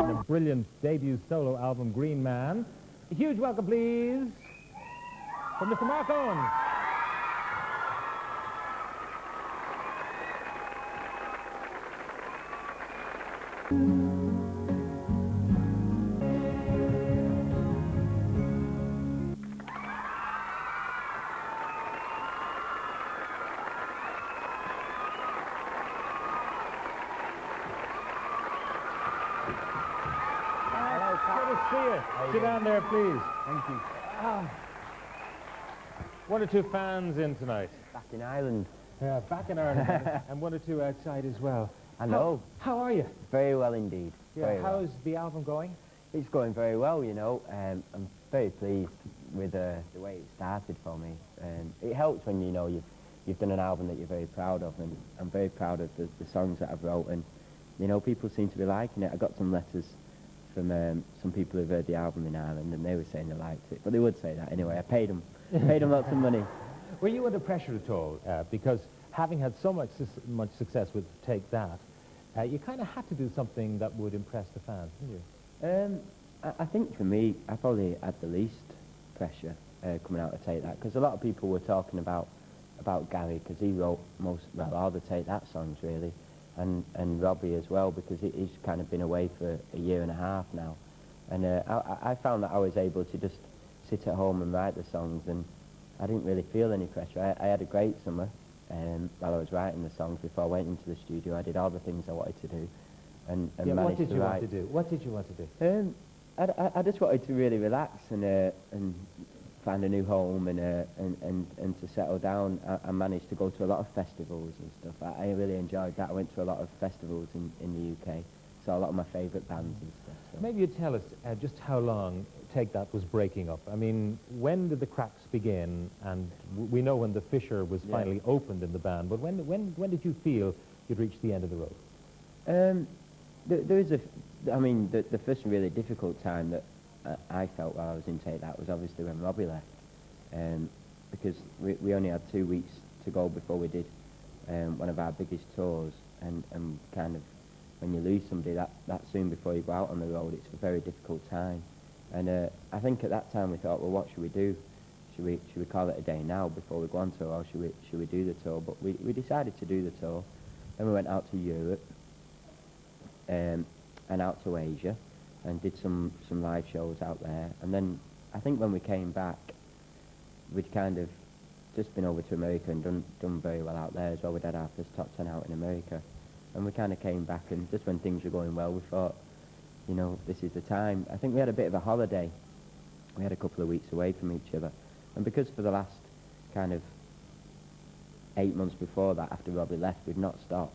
and a brilliant debut solo album, Green Man. A huge welcome, please, from Mr. Mark Owen. Good to see you. Sit down there, please. Thank you. One or two fans in tonight. Back in Ireland. Yeah, back in Ireland, and one or two outside as well. I know. How are you? Very well indeed. Yeah, Very well. how's the album going? It's going very well, you know. I'm very pleased with the way it started for me. It helps when, you know, you've done an album that you're very proud of, and I'm very proud of the songs that I've wrote, and, you know, people seem to be liking it. I got some letters from some people who've heard the album in Ireland, and they were saying they liked it, but they would say that anyway. I paid them lots of money. Were you under pressure at all? Because having had so much success with Take That, you kind of had to do something that would impress the fans, didn't you? I think for me, I probably had the least pressure coming out of Take That, because a lot of people were talking about Gary, because he wrote all the Take That songs really, and Robbie as well, because he's kind of been away for a year and a half now, and I found that I was able to just sit at home and write the songs, and I didn't really feel any pressure. I had a great summer while I was writing the songs. Before I went into the studio, I did all the things I wanted to do, and yeah, managed what did to you write. want to do? What did you want to do? I just wanted to really relax and find a new home and to settle down. I managed to go to a lot of festivals and stuff. I really enjoyed that. I went to a lot of festivals in the UK, saw a lot of my favourite bands and stuff. So. Maybe you'd tell us just how long Take That was breaking up. I mean, when did the cracks begin? And we know when the fissure was finally opened in the band, but when did you feel you'd reached the end of the road? There is I mean, the first really difficult time that I felt while I was in Take That was obviously when Robbie left, because we only had 2 weeks to go before we did one of our biggest tours, and kind of when you lose somebody that soon before you go out on the road, it's a very difficult time. And I think at that time we thought, well, what should we do? Should we call it a day now before we go on tour, or should we do the tour? But we decided to do the tour. Then we went out to Europe and out to Asia, and did some live shows out there. And then I think when we came back, we'd kind of just been over to America and done very well out there as well. We'd had our first top 10 out in America, and we kind of came back, and just when things were going well, we thought, you know, this is the time. I think we had a bit of a holiday. We had a couple of weeks away from each other, and because for the last kind of 8 months before that, after Robbie left, we'd not stopped.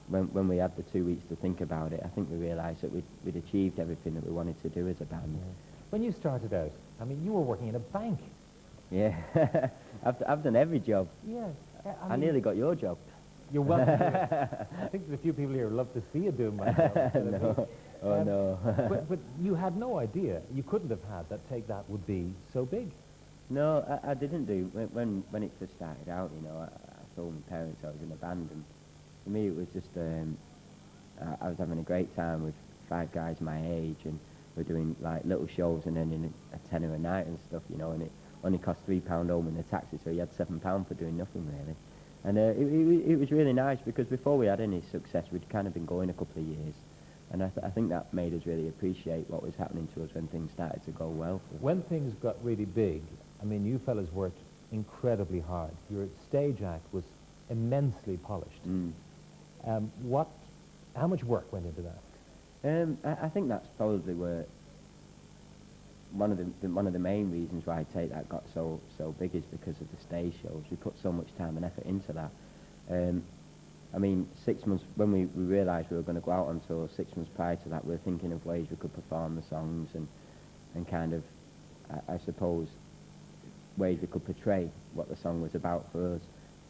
When we had the 2 weeks to think about it, I think we realised that we'd achieved everything that we wanted to do as a band. Yeah. When you started out, I mean, you were working in a bank. Yeah, I've done every job. Yeah. I nearly got your job. You're welcome to it. I think there's a few people here who love to see you doing my job. No. Oh, no. but you had no idea, you couldn't have had that Take That would be so big. No, I didn't do. When it first started out, you know, I told my parents I was in a band, and for me it was just, I was having a great time with 5 guys my age, and we're doing like little shows and then in a tenner a night and stuff, you know, and it only cost £3 home in the taxi, so you had £7 for doing nothing really. And it was really nice, because before we had any success, we'd kind of been going a couple of years, and I think that made us really appreciate what was happening to us when things started to go well for us. When things got really big, I mean, you fellas worked incredibly hard. Your stage act was immensely polished. How much work went into that? I think that's probably where one of the main reasons why Take That got so big is because of the stage shows. We put so much time and effort into that. I mean, 6 months, when we realised we were going to go out on tour, 6 months prior to that, we were thinking of ways we could perform the songs and kind of, I suppose, ways we could portray what the song was about for us.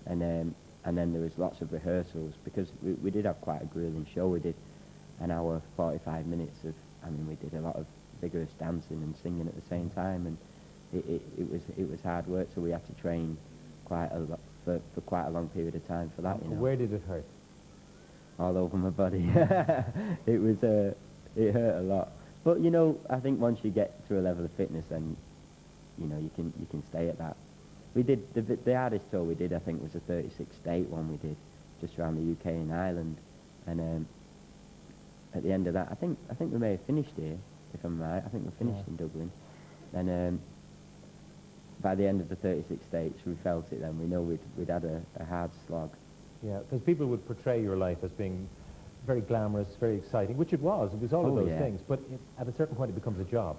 And then there was lots of rehearsals, because we did have quite a grueling show. We did an hour, 45 minutes of, I mean, we did a lot of vigorous dancing and singing at the same time, and it was hard work, so we had to train quite a lot for quite a long period of time for that, you know. Where did it hurt? All over my body. It was It hurt a lot. But, I think once you get to a level of fitness, then, you can stay at that. We did, the hardest tour we did, I think, was a 36-state one we did, just around the UK and Ireland. And at the end of that, I think we may have finished here, if I'm right. I think we finished in Dublin. And by the end of the 36 states, we felt it then. We know we'd had a hard slog. Yeah, because people would portray your life as being very glamorous, very exciting, which it was. It was all of those things. But at a certain point, it becomes a job.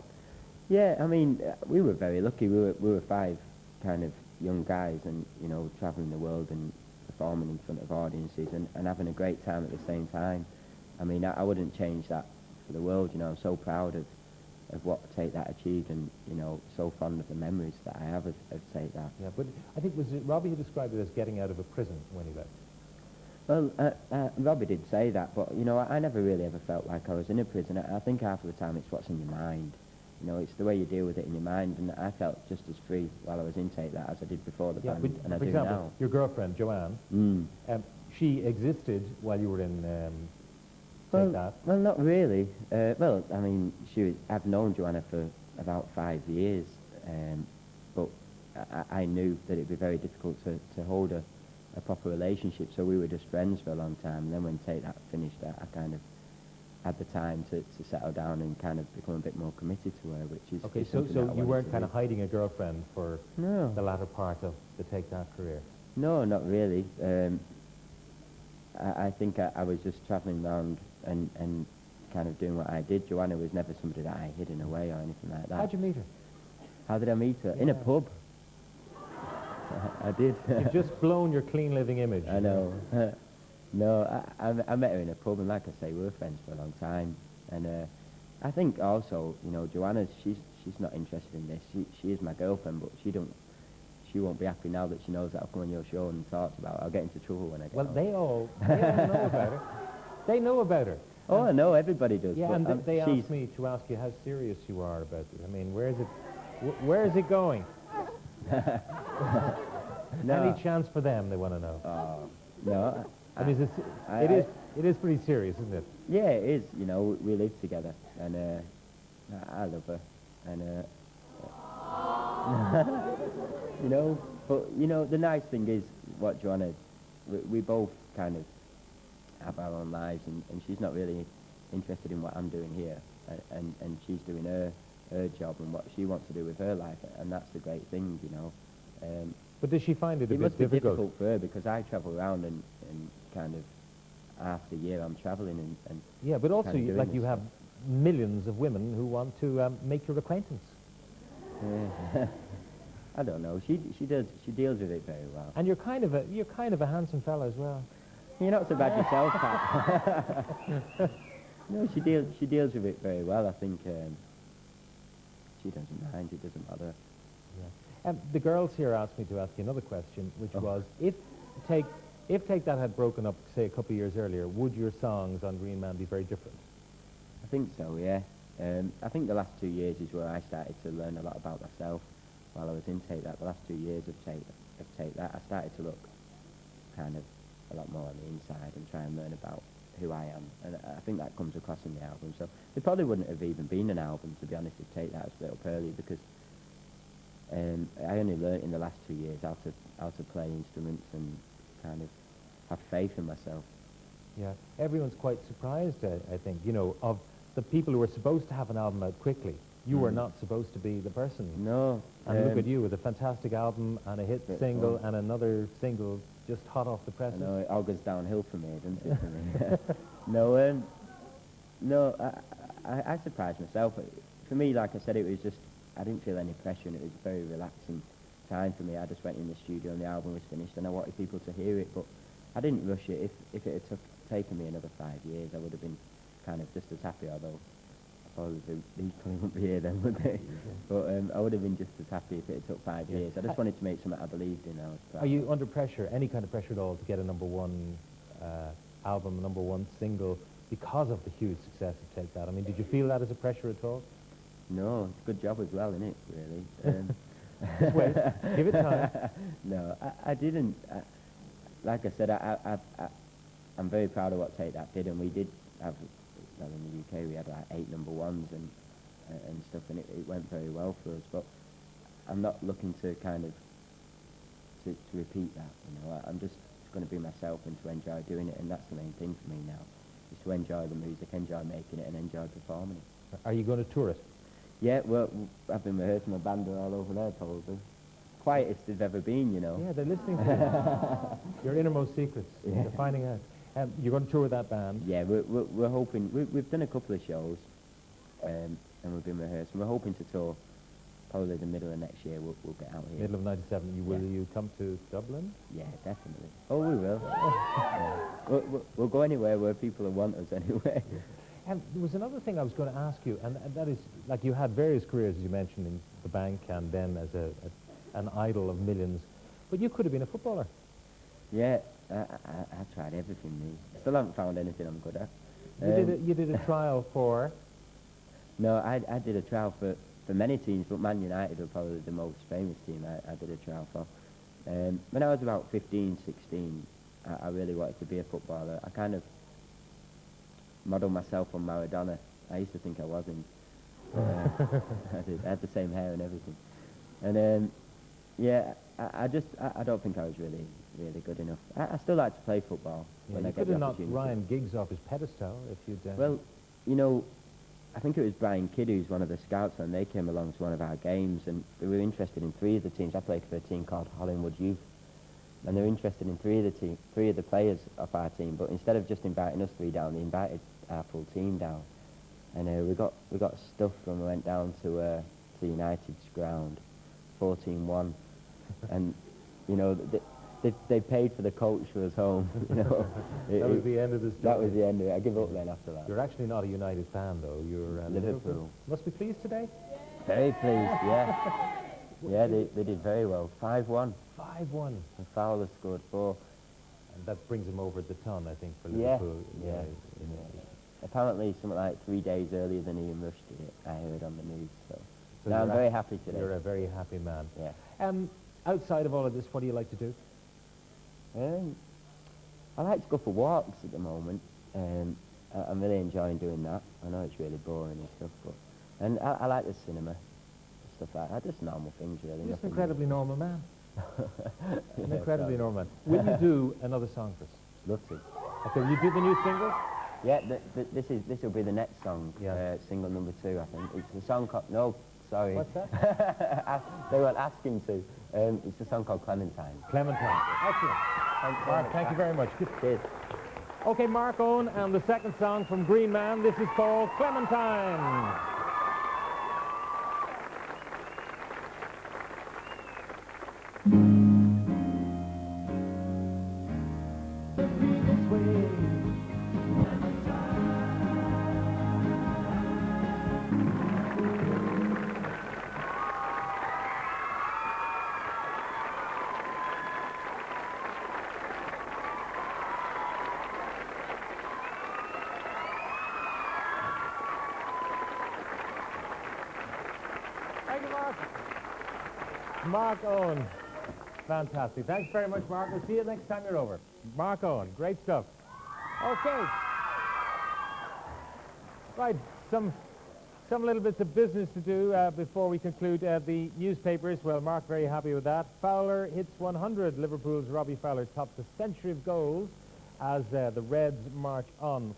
Yeah, I mean, we were very lucky. We were 5 kind of young guys and, travelling the world and performing in front of audiences and having a great time at the same time. I mean, I wouldn't change that for the world. I'm so proud of what Take That achieved and, so fond of the memories that I have of Take That. Yeah, but I think was it Robbie who described it as getting out of a prison when he left? Well, Robbie did say that, but, I never really ever felt like I was in a prison. I think half of the time it's what's in your mind. It's the way you deal with it in your mind, and I felt just as free while I was in Take That as I did before the band, but and I for do example, now. Your girlfriend, Joanne, she existed while you were in Take That? Well, not really. Well, I mean, I've known Joanna for about 5 years, but I knew that it'd be very difficult to hold a proper relationship, so we were just friends for a long time, and then when Take That finished, I kind of had the time to settle down and kind of become a bit more committed to her, which is okay. something So that I you wanted weren't to kind do. of hiding a girlfriend for the latter part of the Take That career. No, not really. I think I was just travelling around and kind of doing what I did. Joanna was never somebody that I hid in a way or anything like that. How'd you meet her? How did I meet her? In a pub. I did. You've just blown your clean living image. I know. No, I met her in a pub, and like I say, we were friends for a long time. And I think also, Joanna, she's not interested in this. She is my girlfriend, but she won't be happy now that she knows that I've come on your show and talked about it. I'll get into trouble when I get Well, home. they all know about her. They know about her. Oh, I know, everybody does. Yeah, but, and they asked me to ask you how serious you are about it. I mean, where is it going? No. Any chance for them, they want to know. No. I mean, it is pretty serious, isn't it? Yeah, it is. We live together, and I love her, and but the nice thing is what Joanna, we both kind of have our own lives, and she's not really interested in what I'm doing here, and she's doing her job and what she wants to do with her life, and that's the great thing, But does she find it a It bit must be difficult? difficult for her because I travel around and kind of half the year I'm travelling and Yeah, but also, kind of doing you this have millions of women who want to make your acquaintance. I don't know. She deals with it very well. And you're kind of a handsome fella as well. You're not so bad yourself, Pat. No, she deals with it very well. I think she doesn't mind. It doesn't bother. Yeah. The girls here asked me to ask you another question, which was, if Take That had broken up, say, a couple of years earlier, would your songs on Green Man be very different? I think so, yeah. I think the last 2 years is where I started to learn a lot about myself while I was in Take That. The last 2 years of Take That, I started to look kind of a lot more on the inside and try and learn about who I am. And I think that comes across in the album. So there probably wouldn't have even been an album, to be honest, if Take That had split up early, because I only learnt in the last 2 years how to play instruments and kind of have faith in myself. Yeah. Everyone's quite surprised, I think, of the people who are supposed to have an album out quickly. You were not supposed to be the person. No. And look at you with a fantastic album and a hit single and another single just hot off the presses. I know, it all goes downhill from here, doesn't it, for me? No, I surprised myself. For me, like I said, it was just, I didn't feel any pressure, and it was a very relaxing time for me. I just went in the studio and the album was finished, and I wanted people to hear it, but I didn't rush it. If it had taken me another 5 years, I would have been kind of just as happy, although probably these probably wouldn't be here then, would they? But I would have been just as happy if it had took 5 years. I just wanted to make something I believed in. Are you under pressure, any kind of pressure at all, to get a number one album, a number one single, because of the huge success of Take That? I mean, did you feel that as a pressure at all? No, it's a good job as well, isn't it, really? Just wait, give it time. No, I didn't. Like I said, I'm very proud of what Take That did, and we did have well, in the UK we had like 8 number ones and stuff, and it went very well for us. But I'm not looking to kind of to repeat that. You know, I'm just going to be myself and to enjoy doing it, and that's the main thing for me now, is to enjoy the music, enjoy making it, and enjoy performing it. Are you going to tour it? Yeah, well, I've been rehearsing, my band are all over there, probably. Quietest they've ever been, you know. Yeah, they're listening to you. Your innermost secrets. Yeah. They're finding out. You're going to tour with that band? Yeah, we're hoping, we've done a couple of shows, and we've been rehearsing. We're hoping to tour probably the middle of next year. We'll get out here. Middle of '97. Will you come to Dublin? Yeah, definitely. Oh, we will. Yeah. We'll go anywhere where people want us anyway. And there was another thing I was going to ask you, and that is, like, you had various careers, as you mentioned, in the bank and then as an idol of millions, but you could have been a footballer. Yeah, I tried everything, me. Still haven't found anything I'm good at. You did a trial for... No, I did a trial for many teams, but Man United were probably the most famous team I did a trial for. When I was about 15, 16, I really wanted to be a footballer. I kind of modelled myself on Maradona. I used to think I was him. I had the same hair and everything. And yeah, I don't think I was really good enough. I still like to play football when I you get could the have knocked opportunity. Ryan Giggs off his pedestal if you'd... Well, you know, I think it was Brian Kidd, who's one of the scouts, and they came along to one of our games, and they were interested in 3 of the teams. I played for a team called Hollywood Youth, and they were interested in 3 of the players of our team. But instead of just inviting us 3 down, they invited our full team down, and we got stuffed when we went down to United's ground, 14-1, and you know they paid for the coach for us home. You know, that was the end of the story. That was the end of it. I give up then after that. You're actually not a United fan, though. You're Liverpool. Must be pleased today? Very pleased, yeah. Yeah, they did very well. 5-1. 5-1. And Fowler scored 4. And that brings him over the ton, I think, for Yeah, Liverpool. yeah. Apparently something like 3 days earlier than Ian Rush did it, I heard on the news. So now I'm very happy today. You're a very happy man. Yeah. Outside of all of this, what do you like to do? I like to go for walks at the moment. I'm really enjoying doing that. I know it's really boring and stuff, but I like the cinema, stuff like that. Just normal things, really. You're just an incredibly normal man. An incredibly normal man. Will you do another song for us? Love to. Okay, will you do the new single? Yeah, this will be the next song. Yeah. Single number 2, I think. It's a song called... No, sorry. What's that? They weren't asking to. It's a song called Clementine. Clementine. Excellent. Mark, thank you very much. Cheers. Okay, Mark Owen and the second song from Green Man. This is called Clementine. Thank you, Mark. Mark Owen. Fantastic. Thanks very much, Mark. We'll see you next time you're over. Mark Owen. Great stuff. Okay. Right. Some little bits of business to do before we conclude the newspapers. Well, Mark, very happy with that. Fowler hits 100. Liverpool's Robbie Fowler tops a century of goals as the Reds march on.